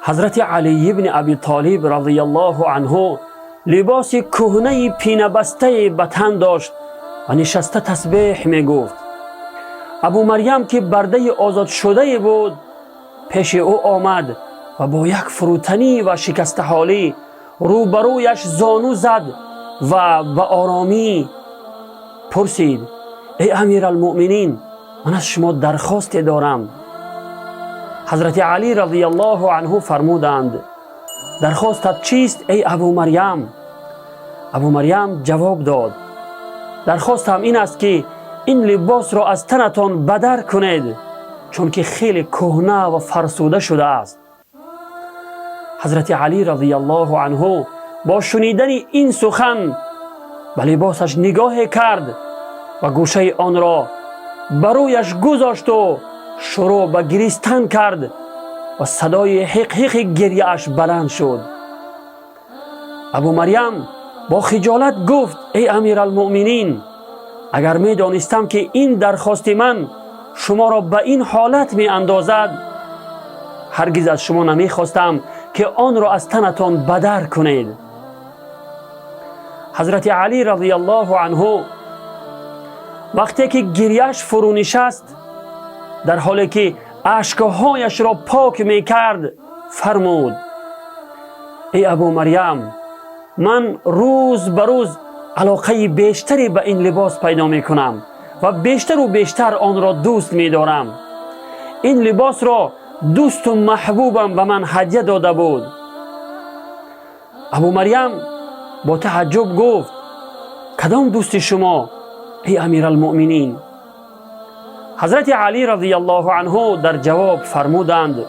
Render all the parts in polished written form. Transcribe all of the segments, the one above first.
حضرت علی ابن ابی طالب رضی الله عنه لباس کهنه پینه بسته به تن داشت و نشسته تسبیح می گفت. ابو مریم که برده آزاد شده بود پیش او آمد و با یک فروتنی و شکست حالی روبرویش زانو زد و به آرامی پرسید: ای امیر المؤمنین، من از شما درخواست دارم. حضرت علی رضی الله عنه فرمودند: درخواستت چیست ای ابو مریم؟ ابو مریم جواب داد: درخواستم این است که این لباس را از تنتان بدر کنید، چون که خیلی کهنه و فرسوده شده است. حضرت علی رضی الله عنه با شنیدن این سخن به لباسش نگاه کرد و گوشه آن را برویش گذاشت و شروع به گریستن کرد و صدای حق حق گریه اش بلند شد. ابو مریم با خجالت گفت: ای امیر المؤمنین، اگر می دانستم که این درخواست من شما را به این حالت می اندازد، هرگز از شما نمی خواستم که آن را از تنتان بدر کنید. حضرت علی رضی الله عنه وقتی که گریهش فرو نشست، در حالی که اشکهایش را پاک می کرد فرمود: ای ابو مریم، من روز به روز علاقه بیشتری به این لباس پیدا می کنم و بیشتر و بیشتر آن را دوست می دارم. این لباس را دوست و محبوبم به من هدیه داده بود. ابو مریم با تعجب گفت: کدام دوست شما ای امیر المؤمنین؟ حضرت علی رضی الله عنه در جواب فرمودند: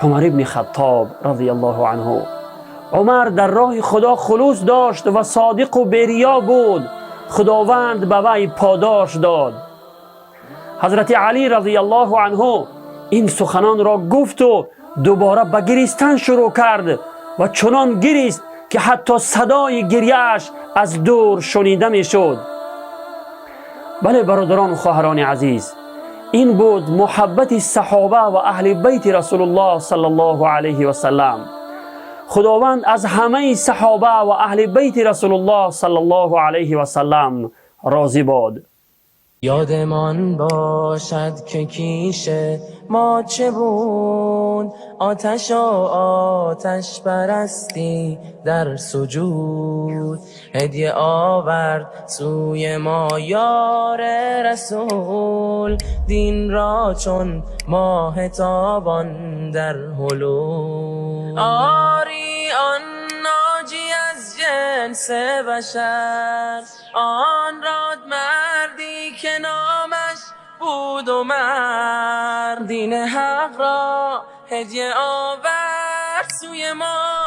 عمر ابن خطاب رضی الله عنه. عمر در راه خدا خلوص داشت و صادق و بی‌ریا بود. خداوند به وی پاداش داد. حضرت علی رضی الله عنه این سخنان را گفت و دوباره به گریستن شروع کرد و چنان گریست که حتی صدای گریه‌اش از دور شنیده می شد. بله برادران و خواهران عزیز، این بود محبت صحابه و اهل بیت رسول الله صلی الله علیه و سلم. خداوند از همه صحابه و اهل بیت رسول الله صلی الله علیه و سلم راضی باد. یادمان باشد که کیش ما چه بود، آتش و آتش پرستی در سجود. هدیه آورد سوی ما یار رسول، دین را چون ماه تابان در هلول. آری آن ناجی از جنس بشر، آن راد مردی که نامش بود عمر. دین حق را هدیه آورد سوی ما،